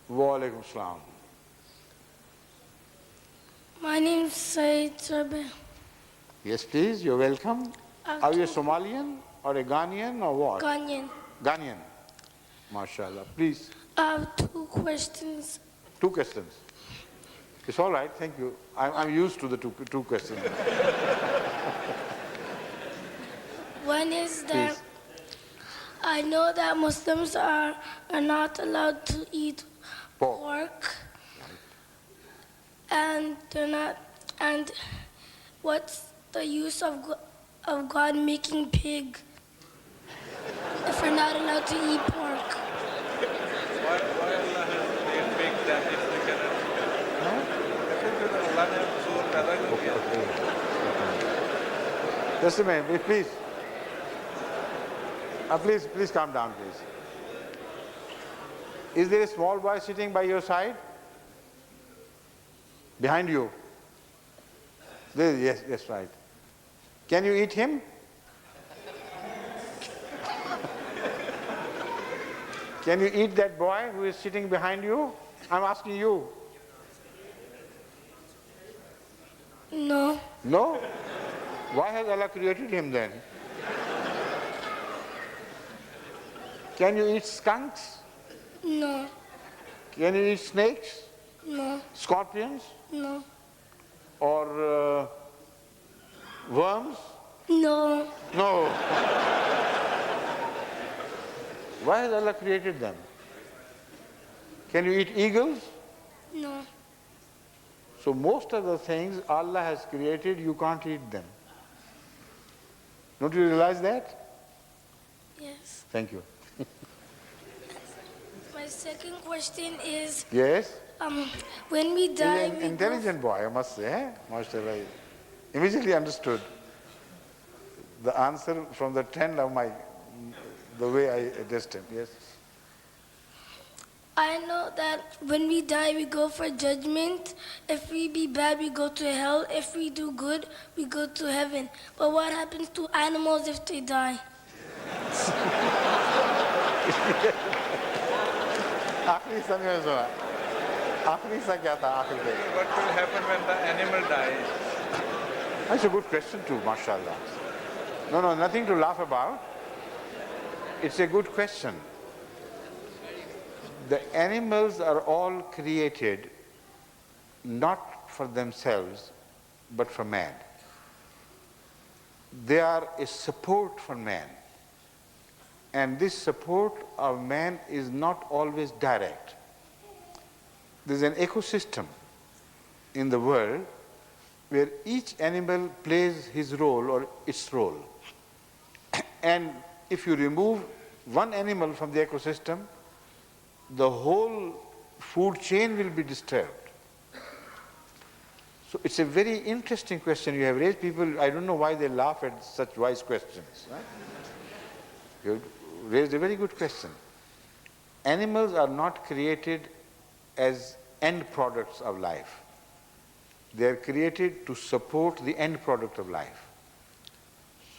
Wa alaikum salam. My name is Saeed Rabi. Yes, please, you're welcome. Are you a Somalian or a Ghanaian or what? Ghanaian. Ghanaian. MashaAllah. Please. I have two questions. Two questions. It's all right, thank you. I'm used to the two questions. One is that Please. I know that Muslims are not allowed to eat pork. And they're not. And what's the use of God making pig if we're not allowed to eat pork? Why Allah has made pig that if we cannot? Allah ने सूर पैदा कर दिया. Just a minute, please. Please calm down, please. Is there a small boy sitting by your side? Behind you? Yes, right. Can you eat him? Can you eat that boy who is sitting behind you? I'm asking you. No. No? Why has Allah created him then? Can you eat skunks? No. Can you eat snakes? No. Scorpions? No. Or worms? No. No. Why has Allah created them? Can you eat eagles? No. So most of the things Allah has created, you can't eat them. Don't you realize that? Yes. Thank you. My second question is, Yes? when we die, He's an intelligent boy, I must say. Eh? Mashallah. Immediately understood the answer from the trend of the way I addressed him. Yes? I know that when we die, we go for judgment. If we be bad, we go to hell. If we do good, we go to heaven. But what happens to animals if they die? आखिरी समय में सुना आखिरी सा क्या था आखिर में What will happen when the animal dies? That's a good question too, mashallah. No, nothing to laugh about. It's a good question. The animals are all created not for themselves, but for man. They are a support for man. And this support of man is not always direct. There's an ecosystem in the world where each animal plays his role or its role. And if you remove one animal from the ecosystem, the whole food chain will be disturbed. So it's a very interesting question you have raised. People, I don't know why they laugh at such wise questions. Right? You raised a very good question. Animals are not created as end products of life. They are created to support the end product of life.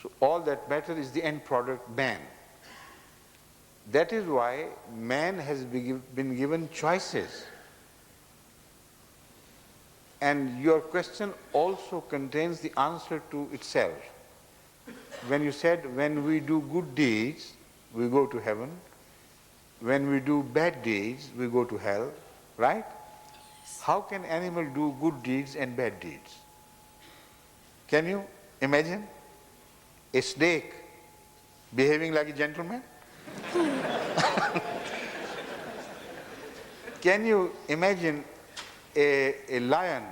So all that matters is the end product, man. That is why man has been given choices. And your question also contains the answer to itself. When you said, when we do good deeds, we go to heaven. When we do bad deeds, we go to hell, right? Yes. How can animal do good deeds and bad deeds? Can you imagine a snake behaving like a gentleman? Can you imagine a lion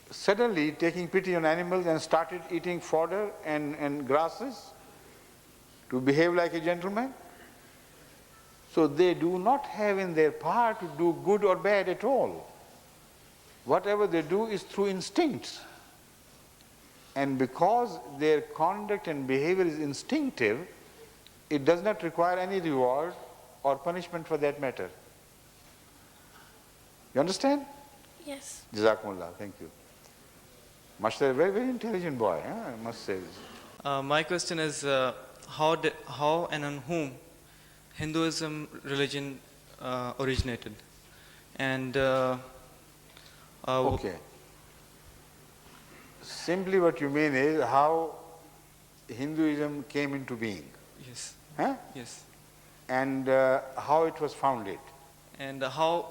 suddenly taking pity on animals and started eating fodder and grasses to behave like a gentleman? So they do not have in their power to do good or bad at all. Whatever they do is through instincts. And because their conduct and behavior is instinctive, it does not require any reward or punishment for that matter. You understand? Yes. Jazakumullah, thank you. Mashallah, very, very intelligent boy, I must say. My question is, how and on whom Hinduism religion originated. And Okay. Simply what you mean is how Hinduism came into being. yes, Huh? yes, And how it was founded. and how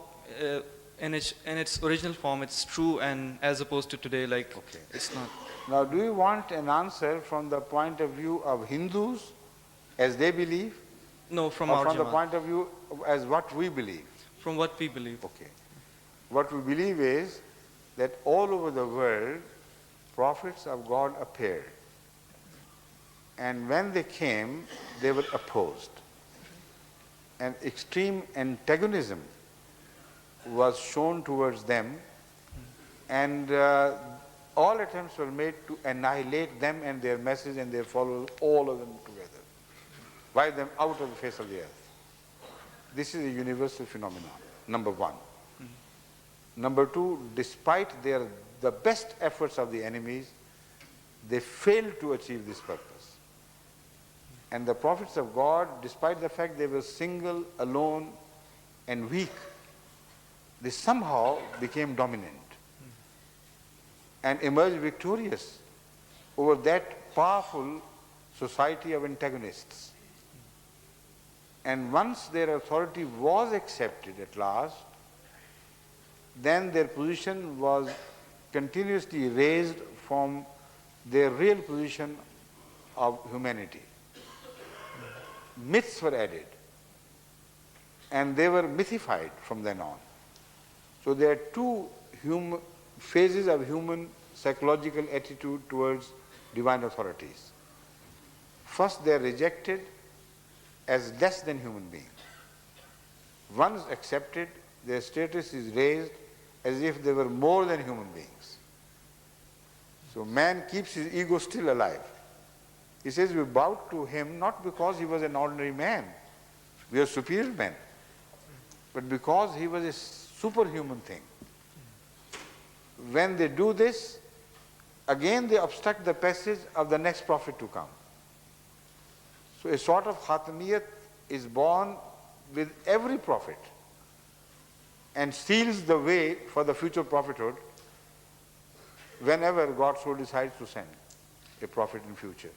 in its original form it's true, and as opposed to today, like Okay. it's not. Now, do you want an answer from the point of view of Hindus as they believe, No, from or our from the Jamaat, point of view as what we believe? from what we believe. Okay. What we believe is that all over the world, prophets of God appeared. And when they came, they were opposed. And extreme antagonism was shown towards them, and all attempts were made to annihilate them and their message and their followers, all of them together, wipe them out of the face of the earth. This is a universal phenomenon, number one. Number two, despite the best efforts of the enemies, they failed to achieve this purpose. And the prophets of God, despite the fact they were single, alone, and weak, they somehow became dominant and emerged victorious over that powerful society of antagonists. And once their authority was accepted at last, then their position was continuously raised from their real position of humanity. Myths were added, and they were mythified from then on. So there are two phases of human psychological attitude towards divine authorities. First, they are rejected as less than human beings. Once accepted, their status is raised as if they were more than human beings. So man keeps his ego still alive. He says we bowed to him not because he was an ordinary man, we are superior men, but because he was a superhuman thing. When they do this, again they obstruct the passage of the next prophet to come. So a sort of khatamiyat is born with every prophet and seals the way for the future prophethood whenever God so decides to send a prophet in future.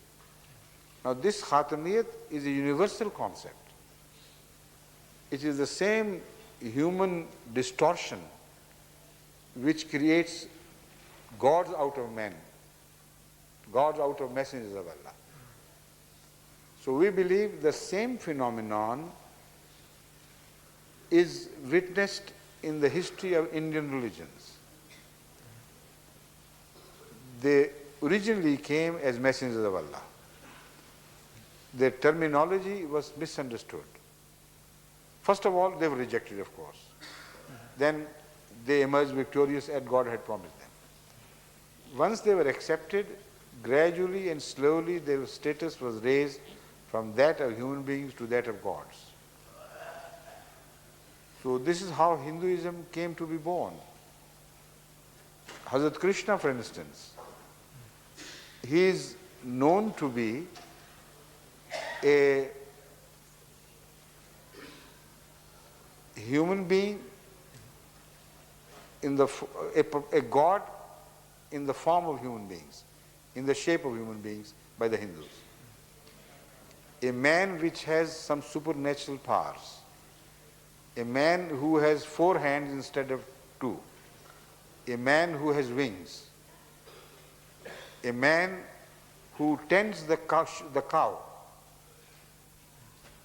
Now this khatamiyat is a universal concept. It is the same human distortion which creates gods out of men, gods out of messengers of Allah. So we believe the same phenomenon is witnessed in the history of Indian religions. They originally came as messengers of Allah. Their terminology was misunderstood. First of all, they were rejected, of course. Then they emerged victorious as God had promised them. Once they were accepted, gradually and slowly their status was raised from that of human beings to that of gods. So this is how Hinduism came to be born. Hazrat Krishna, for instance, he is known to be a human being in a god in the form of human beings, in the shape of human beings by the Hindus. A man which has some supernatural powers. A man who has 4 hands instead of 2. A man who has wings. A man who tends the cow.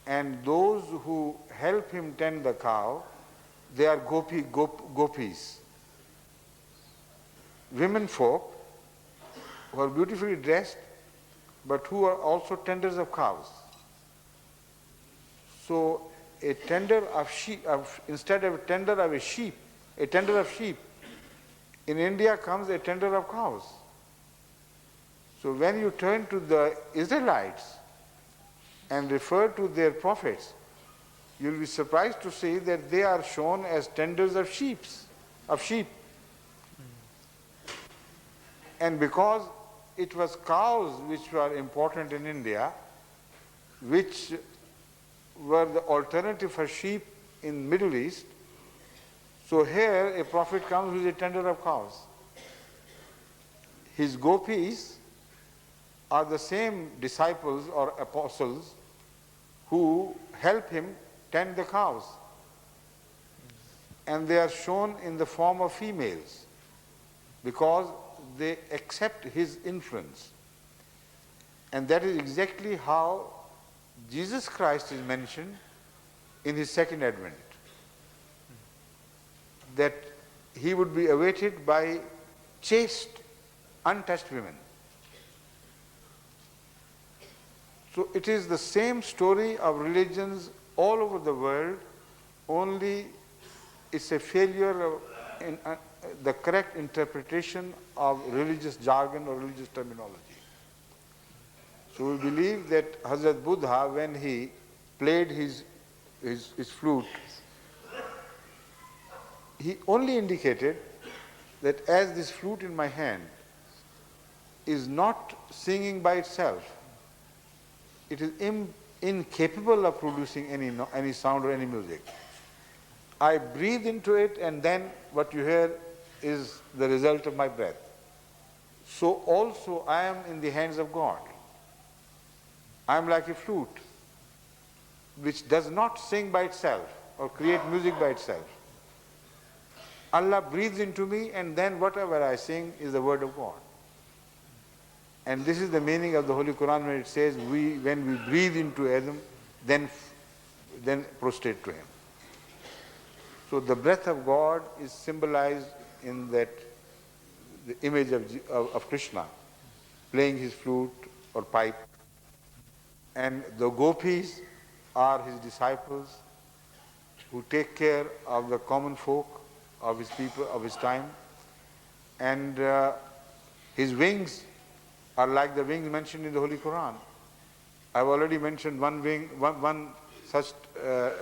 And those who help him tend the cow, they are gopis. Women folk who are beautifully dressed, but who are also tenders of cows. So a tender of sheep, instead of a tender of sheep, in India comes a tender of cows. So when you turn to the Israelites and refer to their prophets, you'll be surprised to see that they are shown as tenders of sheep. And because it was cows which were important in India, which were the alternative for sheep in Middle East. So here a prophet comes with a tender of cows. His gopis are the same disciples or apostles who help him tend the cows. And they are shown in the form of females because they accept his influence. And that is exactly how Jesus Christ is mentioned in his second advent. That he would be awaited by chaste, untouched women. So it is the same story of religions all over the world, only it's a failure in the correct interpretation of religious jargon or religious terminology. So we believe that Hazrat Buddha, when he played his flute, he only indicated that as this flute in my hand is not singing by itself, it is incapable of producing any sound or any music. I breathe into it, and then what you hear is the result of my breath. So also I am in the hands of God. I am like a flute which does not sing by itself or create music by itself. Allah breathes into me, and then whatever I sing is the word of God. And this is the meaning of the Holy Quran when it says, when we breathe into Adam, then prostrate to him. So the breath of God is symbolized in that the image of Krishna playing his flute or pipe. And the gopis are his disciples who take care of the common folk of his people, of his time. And his wings are like the wings mentioned in the Holy Quran. I've already mentioned one such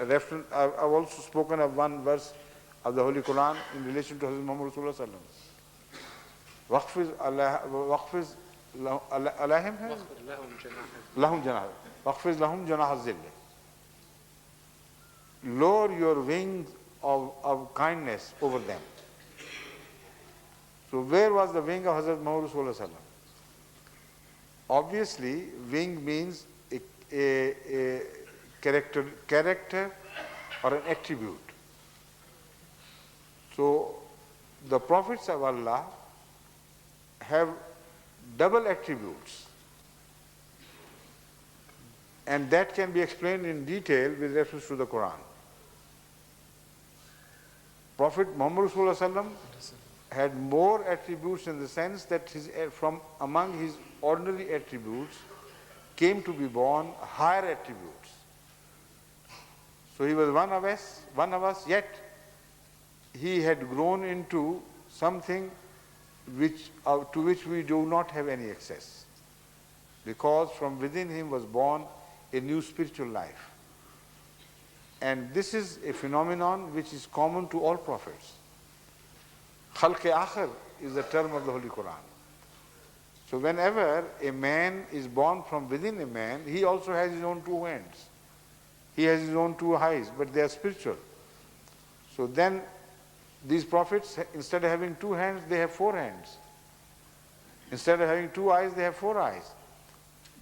reference. I've also spoken of one verse of the Holy Quran in relation to Hazrat Muhammad Rasulullah sallallahu waqfiz alayhim lahum janah waqfiz lahum janah az-zill. Lower your wings of kindness over them. So where was the wing of Hazrat Muhammad Rasulullah sallallahu? Obviously, wing means a character or an attribute. So the prophets of Allah have double attributes, and that can be explained in detail with reference to the Quran. Prophet Muhammad Rasulullah sallam had more attributes in the sense that from among his ordinary attributes came to be born higher attributes. So he was one of us, yet he had grown into something to which we do not have any access, because from within him was born a new spiritual life. And this is a phenomenon which is common to all prophets. Khalq-e-akhir is the term of the Holy Quran. So whenever a man is born from within a man, he also has his own two hands. He has his own two eyes, but they are spiritual. So then these prophets, instead of having two hands, they have four hands. Instead of having two eyes, they have four eyes.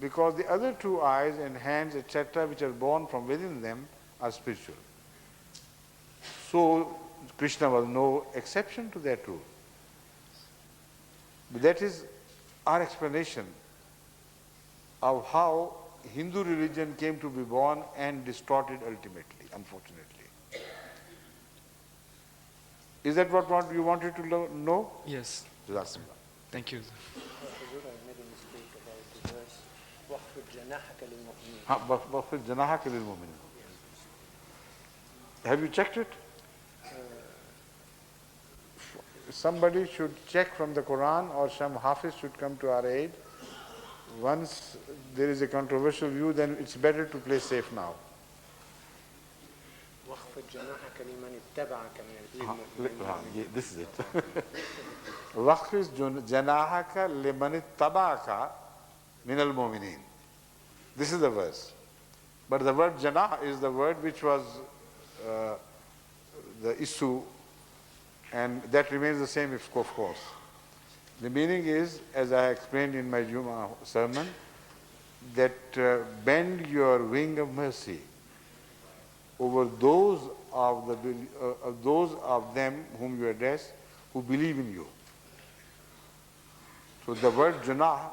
Because the other two eyes and hands, etc., which are born from within them, are spiritual. So Krishna was no exception to that rule. But that is our explanation of how Hindu religion came to be born and distorted ultimately, unfortunately. Is that what you wanted to know? Yes. Jazakumullah. Thank you. وَخْفِضْ جَنَاحَكَ لِلْمُؤْمِنِينَ. Have you checked it? Somebody should check from the Quran, or some Hafiz should come to our aid. Once there is a controversial view, then it's better to play safe now. This is it. وَخْفِضْ جَنَاحَكَ لِمَنِ اتَّبَعَكَ مِنَ الْمُؤْمِنِينَ. This is the verse. But the word janah is the word which was the issue, and that remains the same, of course. The meaning is, as I explained in my Jummah sermon, that bend your wing of mercy over those of them whom you address who believe in you. So the word junah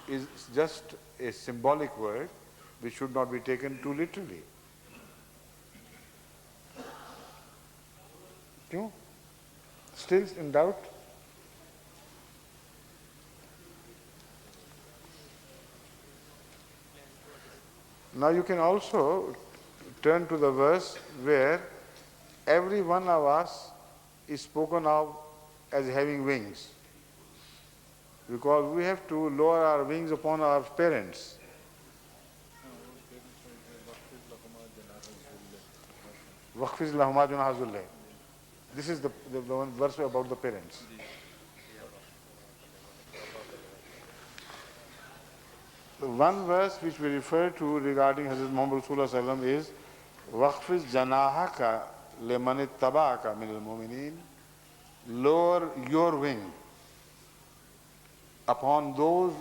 is just a symbolic word which should not be taken too literally. You still in doubt? Now you can also turn to the verse where every one of us is spoken of as having wings, because we have to lower our wings upon our parents. وَخْفِضْ لَهُمَا جُنَاحَ الذُّلِّ. This is the one verse about the parents. The one verse which we refer to regarding Hazrat Muhammad Rasulullah Sallallahu Alaihi Wasallam is وَخْفِضْ جَنَاحَكَ لِمَنِ اتَّبَعَكَ مِنَ الْمُؤْمِنِينَ. Lower your wing upon those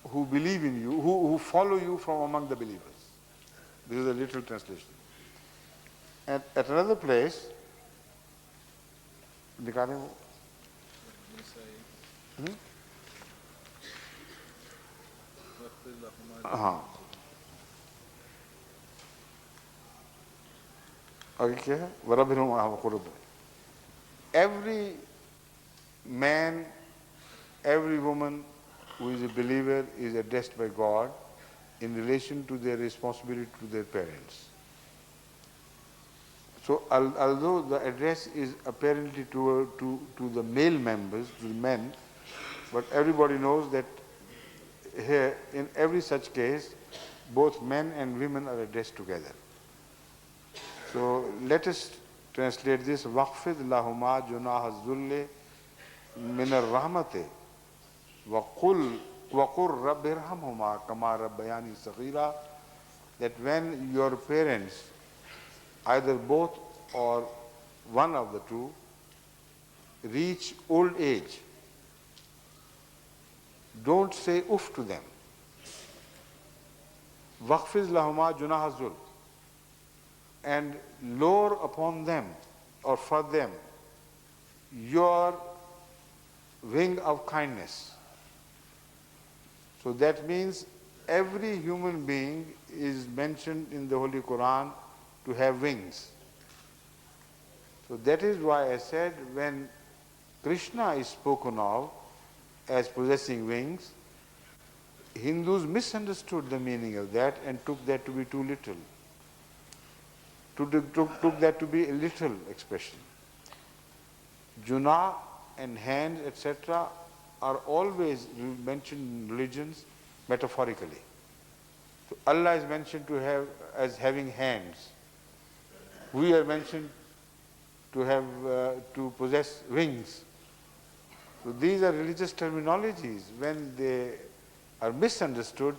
who believe in you, who follow you from among the believers. This is a literal translation. And at another place, every man, every woman who is a believer is addressed by God in relation to their responsibility to their parents. So although the address is apparently to the male members, to the men, but everybody knows that here in every such case both men and women are addressed together. So let us translate this: وَقْفِضْ لَهُمَا جُنَاحَ الذُّلِّ مِنَ الرَّحْمَةِ وَقُلْ رَبِّ ارْحَمْهُمَا كَمَا رَبَّيَانِي صَغِيرًا. That when your parents, either both or one of the two, reach old age, don't say uff to them. وَقْفِضْ لَهُمَا جُنَاحَ الذُّلِّ. And lower upon them or for them your wing of kindness. So that means every human being is mentioned in the Holy Quran to have wings. So that is why I said when Krishna is spoken of as possessing wings, Hindus misunderstood the meaning of that and took that to be too little. Took that to be a literal expression. Junah and hands, etc., are always mentioned in religions metaphorically. So Allah is mentioned to have as having hands. We are mentioned to have to possess wings. So these are religious terminologies. When they are misunderstood,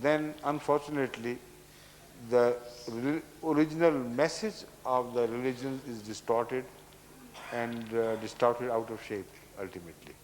then unfortunately the original message of the religion is distorted and distorted out of shape ultimately.